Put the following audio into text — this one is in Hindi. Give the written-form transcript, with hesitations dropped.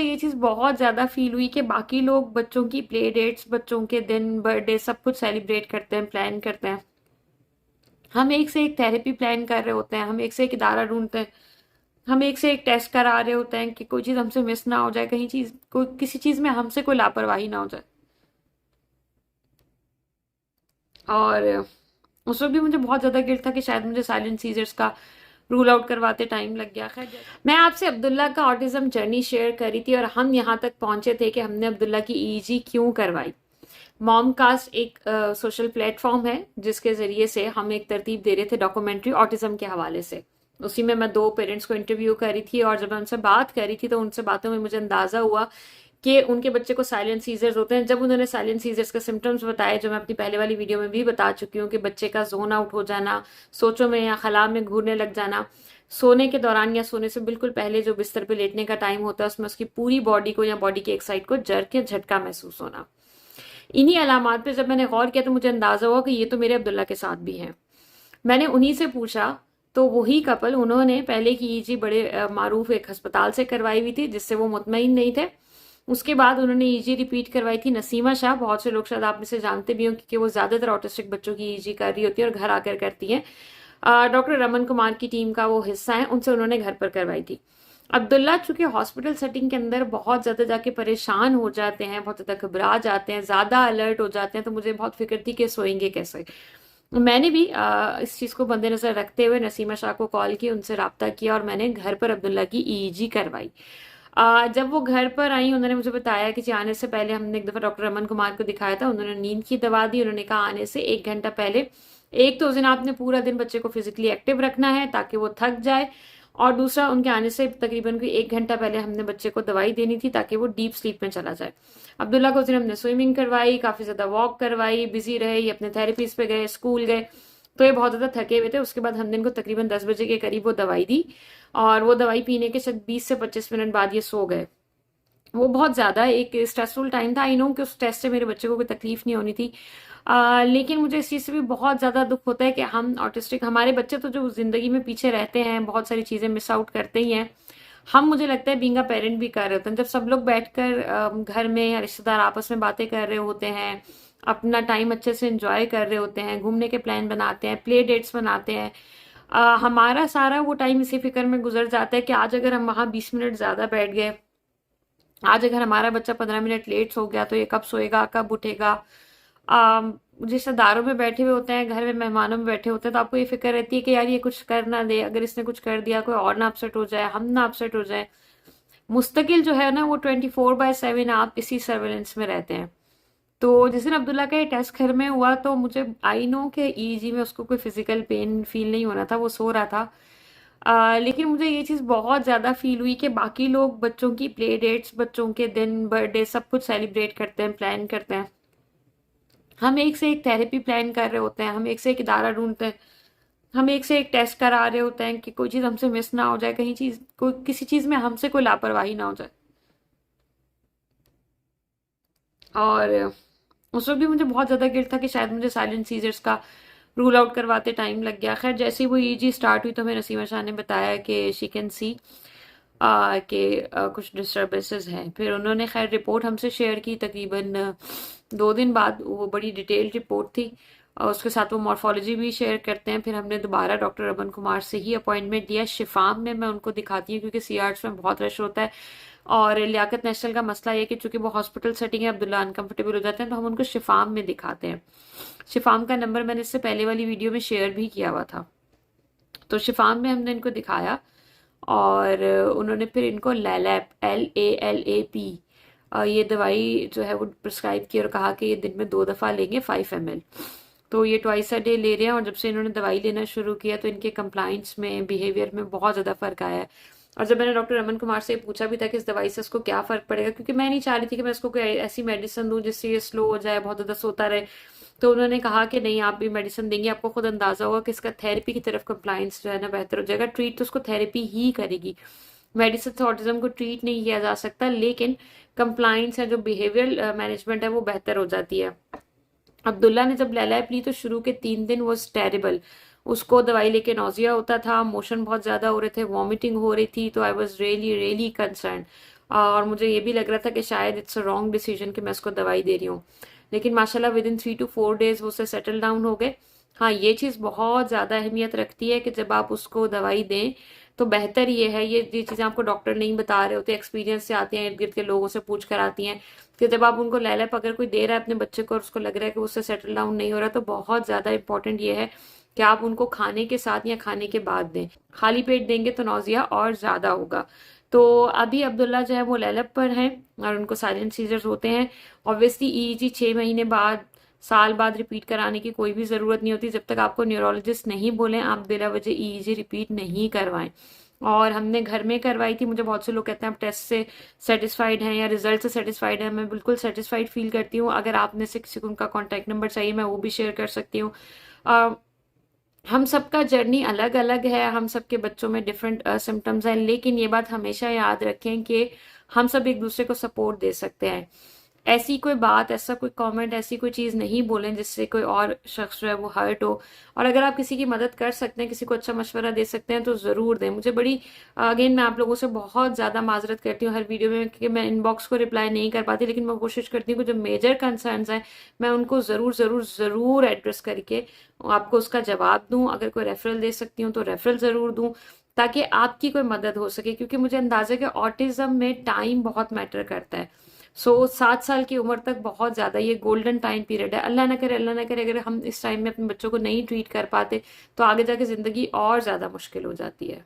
ये चीज़ बहुत ज़्यादा फील हुई कि बाकी लोग बच्चों की प्ले डेट्स, बच्चों के दिन, बर्थडे सब कुछ सेलिब्रेट करते हैं, प्लान करते हैं। हम एक से एक थेरेपी प्लान कर रहे होते हैं, हम एक से एक इदारा ढूंढते हैं, हम एक से एक टेस्ट करा रहे होते हैं कि कोई चीज़ हमसे मिस ना हो जाए, कहीं चीज़ कोई किसी चीज़ में हमसे कोई लापरवाही ना हो जाए। और उस वक्त भी मुझे बहुत ज़्यादा गिल्ट था कि शायद मुझे साइलेंट सीजर्स का रूल आउट करवाते टाइम लग गया। खैर, मैं आपसे अब्दुल्ला का ऑटिज्म जर्नी शेयर करी थी और हम यहाँ तक पहुंचे थे कि हमने अब्दुल्ला की ईईजी क्यों करवाई। मॉमकास्ट एक सोशल प्लेटफॉर्म है जिसके जरिए से हम एक तरतीब दे रहे थे डॉक्यूमेंट्री ऑटिज्म के हवाले से। उसी में मैं 2 पेरेंट्स को इंटरव्यू करी थी और जब मैं उनसे बात करी थी तो उनसे बातों में मुझे अंदाजा हुआ कि उनके बच्चे को साइलेंट सीजर्स होते हैं। जब उन्होंने साइलेंट सीजर्स के सिम्टम्स बताए, जो मैं अपनी पहले वाली वीडियो में भी बता चुकी हूँ, कि बच्चे का जोन आउट हो जाना, सोचों में या खला में घूरने लग जाना, सोने के दौरान या सोने से बिल्कुल पहले जो बिस्तर पे लेटने का टाइम होता है उसमें उसकी पूरी बॉडी को या बॉडी की एक साइड को जर्क या झटका महसूस होना। इन्हीं अलामात पे जब मैंने गौर किया तो मुझे अंदाजा हुआ कि ये तो मेरे अब्दुल्ला के साथ भी हैं। मैंने उन्हीं से पूछा तो वही कपल, उन्होंने पहले की ईजी बड़े मारूफ एक अस्पताल से करवाई हुई थी जिससे वो मुतमईन नहीं थे। उसके बाद उन्होंने ईजी रिपीट करवाई थी नसीमा शाह, बहुत से लोग शायद आप में से जानते भी हों क्योंकि वो ज्यादातर ऑटिस्टिक बच्चों की ईजी कर रही होती है और घर आकर करती हैं। डॉक्टर रमन कुमार की टीम का वो हिस्सा है, उनसे उन्होंने घर पर करवाई थी। अब्दुल्ला चूंकि हॉस्पिटल सेटिंग के अंदर बहुत ज्यादा जाके परेशान हो जाते हैं, बहुत ज्यादा घबरा जाते हैं, ज्यादा अलर्ट हो जाते हैं, तो मुझे बहुत फिक्र थी कि सोएंगे कैसे। मैंने भी इस चीज को मद्देनजर रखते हुए नसीमा शाह को कॉल की, उनसे राब्ता किया और मैंने घर पर अब्दुल्ला की ईईजी करवाई। जब वो घर पर आई उन्होंने मुझे बताया कि आने से पहले हमने एक दफा डॉक्टर रमन कुमार को दिखाया था, उन्होंने नींद की दवा दी। उन्होंने कहा आने से 1 घंटा पहले एक तो उस दिन आपने पूरा दिन बच्चे को फिजिकली एक्टिव रखना है ताकि वो थक जाए, और दूसरा उनके आने से तकरीबन कोई 1 घंटा पहले हमने बच्चे को दवाई देनी थी ताकि वो डीप स्लीप में चला जाए। अब्दुल्ला को उस दिन हमने स्विमिंग करवाई, काफी ज्यादा वॉक करवाई, बिजी रहे, ये अपने थेरेपीज पे गए, स्कूल गए, तो ये बहुत ज्यादा थके हुए थे। उसके बाद हमने इनको तकरीबन 10 बजे के करीब वो दवाई दी और वो दवाई पीने के शायद 20 से 25 मिनट बाद ये सो गए। वो बहुत ज्यादा एक स्ट्रेसफुल टाइम था। आई नो कि उस टेस्ट से मेरे बच्चे को कोई तकलीफ नहीं होनी थी, लेकिन मुझे इस चीज से भी बहुत ज्यादा दुख होता है कि हम ऑटिस्टिक, हमारे बच्चे तो जो जिंदगी में पीछे रहते हैं, बहुत सारी चीजें मिस आउट करते ही हैं। हम, मुझे लगता है बीइंग अ पेरेंट भी कर रहे होते हैं। जब सब लोग बैठकर घर में या रिश्तेदार आपस में बातें कर रहे होते हैं, अपना टाइम अच्छे से एंजॉय कर रहे होते हैं, घूमने के प्लान बनाते हैं, प्ले डेट्स बनाते हैं, हमारा सारा वो टाइम इसी फिक्र में गुजर जाता है कि आज अगर हम वहां 20 मिनट ज्यादा बैठ गए, आज अगर हमारा बच्चा 15 मिनट लेट सो गया तो ये कब सोएगा, कब उठेगा। रिश्तेदारों में बैठे हुए होते हैं, घर में मेहमानों में बैठे होते हैं, तो आपको ये फिक्र रहती है कि यार ये कुछ कर ना दे, अगर इसने कुछ कर दिया कोई और ना अपसेट हो जाए, हम ना अपसेट हो जाए। मुस्तकिल जो है ना वो 24/7 आप इसी सर्वेलेंस में रहते हैं। तो जिस दिन अब्दुल्ला का ये टेस्ट घर में हुआ तो मुझे आई नो कि ईजी में उसको कोई फिजिकल पेन फील नहीं होना था, वो सो रहा था। लेकिन मुझे ये चीज बहुत ज्यादा फील हुई कि बाकी लोग बच्चों की प्ले डेट्स, बच्चों के दिन, बर्थडे सब कुछ सेलिब्रेट करते हैं, प्लान करते हैं। हम एक से एक थेरेपी प्लान कर रहे होते हैं, हम एक से एक इदारा ढूंढते हैं, हम एक से एक टेस्ट करा रहे होते हैं कि कोई चीज हमसे मिस ना हो जाए, कहीं चीज कोई किसी चीज में हमसे कोई लापरवाही ना हो जाए। और उस वक्त भी मुझे बहुत ज्यादा गिल्ट था कि शायद मुझे साइलेंट सीजर्स का रूल आउट करवाते टाइम लग गया। खैर, जैसे ही वो ईजी स्टार्ट हुई तो हमें नसीमा शाह ने बताया कि शी कैन सी के कुछ डिस्टर्बेंसेस हैं। फिर उन्होंने खैर रिपोर्ट हमसे शेयर की तकरीबन 2 दिन बाद। वो बड़ी डिटेल्ड रिपोर्ट थी और उसके साथ वो मॉर्फोलॉजी भी शेयर करते हैं। फिर हमने दोबारा डॉक्टर रमन कुमार से ही अपॉइंटमेंट लिया। शिफाम में मैं उनको दिखाती हूँ क्योंकि सीआर्ट्स में बहुत रश होता है और लियाकत नेशनल का मसला ये कि चूंकि वो हॉस्पिटल सेटिंग है, अब्दुल्ला अनकंफर्टेबल हो जाते हैं, तो हम उनको शिफाम में दिखाते हैं। शिफाम का नंबर मैंने इससे पहले वाली वीडियो में शेयर भी किया हुआ था। तो शिफाम में हमने इनको दिखाया और उन्होंने फिर इनको लैलैप, LALAP, ये दवाई जो है वो प्रिस्क्राइब की और कहा कि ये दिन में 2 दफा लेंगे 5 ml। तो ये ट्वाइस अ डे ले रहे हैं और जब से इन्होंने दवाई लेना शुरू किया तो इनके कंप्लाइंस में, बिहेवियर में बहुत ज्यादा फर्क आया है। और जब मैंने डॉक्टर रमन कुमार से पूछा भी था कि इस दवाई से उसको क्या फर्क पड़ेगा, क्योंकि मैं नहीं चाह रही थी कि मैं उसको कोई ऐसी मेडिसिन दूं जिससे ये स्लो हो जाए, बहुत ज्यादा सोता रहे, तो उन्होंने कहा कि नहीं, आप भी मेडिसिन देंगे, आपको खुद अंदाजा होगा कि इसका थेरेपी की तरफ कंप्लाइंस जो है ना बेहतर हो जाएगा। ट्रीट तो उसको थेरेपी ही करेगी, मेडिसिन से ऑटिज्म को ट्रीट नहीं किया जा सकता, लेकिन कंप्लाइंस है, जो बिहेवियर मैनेजमेंट है, वो बेहतर हो जाती है। अब्दुल्ला ने जब लैलैप ली तो शुरू के 3 दिन वॉज टेरेबल। उसको दवाई लेके नौजिया होता था, मोशन बहुत ज्यादा हो रहे थे, वॉमिटिंग हो रही थी, तो I was really really concern. और मुझे ये भी लग रहा था कि शायद इट्स अ रॉन्ग डिसीजन कि मैं उसको दवाई दे रही हूँ, लेकिन माशाल्लाह विद इन 3 to 4 days वो उससे सेटल डाउन हो गए। हाँ, ये चीज़ बहुत ज़्यादा अहमियत रखती है कि जब आप उसको दवाई दें तो बेहतर ये है, ये चीज़ें आपको डॉक्टर नहीं बता रहे होते, एक्सपीरियंस से आती हैं, इर्द गिर्द के लोगों से पूछ कर आती हैं, कि जब आप उनको लैलैप अगर कोई दे रहा है अपने बच्चे को और उसको लग रहा है कि उससे सेटल डाउन नहीं हो रहा, तो बहुत ज़्यादा इंपॉर्टेंट ये है कि आप उनको खाने के साथ या खाने के बाद दें। खाली पेट देंगे तो नौजिया और ज़्यादा होगा। तो अभी अब्दुल्ला जो है वो लैलैप पर हैं और उनको साइलेंट सीजर्स होते हैं। ऑब्वियसली ईईजी 6 महीने बाद, साल बाद रिपीट कराने की कोई भी ज़रूरत नहीं होती। जब तक आपको न्यूरोलॉजिस्ट नहीं बोले आप बिला वजह ईईजी रिपीट नहीं करवाएं। और हमने घर में करवाई थी। मुझे बहुत से लोग कहते हैं आप टेस्ट से सेटिस्फाइड हैं या रिजल्ट से सेटिस्फाइड हैं। मैं बिल्कुल सेटिस्फाइड फील करती हूँ। अगर आपने से किसी को उनका कॉन्टैक्ट नंबर चाहिए मैं वो भी शेयर कर सकती हूँ। हम सबका जर्नी अलग अलग है, हम सबके बच्चों में डिफरेंट सिम्टम्स हैं, लेकिन ये बात हमेशा याद रखें कि हम सब एक दूसरे को सपोर्ट दे सकते हैं। ऐसी कोई बात, ऐसा कोई कमेंट, ऐसी कोई चीज़ नहीं बोलें जिससे कोई और शख्स जो है वो हर्ट हो। और अगर आप किसी की मदद कर सकते हैं, किसी को अच्छा मशवरा दे सकते हैं तो ज़रूर दें। मुझे बड़ी अगेन मैं आप लोगों से बहुत ज़्यादा माजरत करती हूँ हर वीडियो में कि मैं इनबॉक्स को रिप्लाई नहीं कर पाती, लेकिन मैं कोशिश करती हूँ कि जो मेजर कंसर्न्स हैं मैं उनको ज़रूर ज़रूर ज़रूर एड्रेस करके आपको उसका जवाब दूँ। अगर कोई रेफरल दे सकती हूँ तो रेफरल ज़रूर दूँ, ताकि आपकी कोई मदद हो सके। क्योंकि मुझे अंदाज़ा है कि ऑटिज़म में टाइम बहुत मैटर करता है। 7 साल की उम्र तक बहुत ज़्यादा ये गोल्डन टाइम पीरियड है। अल्लाह ना करे अगर हम इस टाइम में अपने बच्चों को नहीं ट्रीट कर पाते तो आगे जाके ज़िंदगी और ज़्यादा मुश्किल हो जाती है।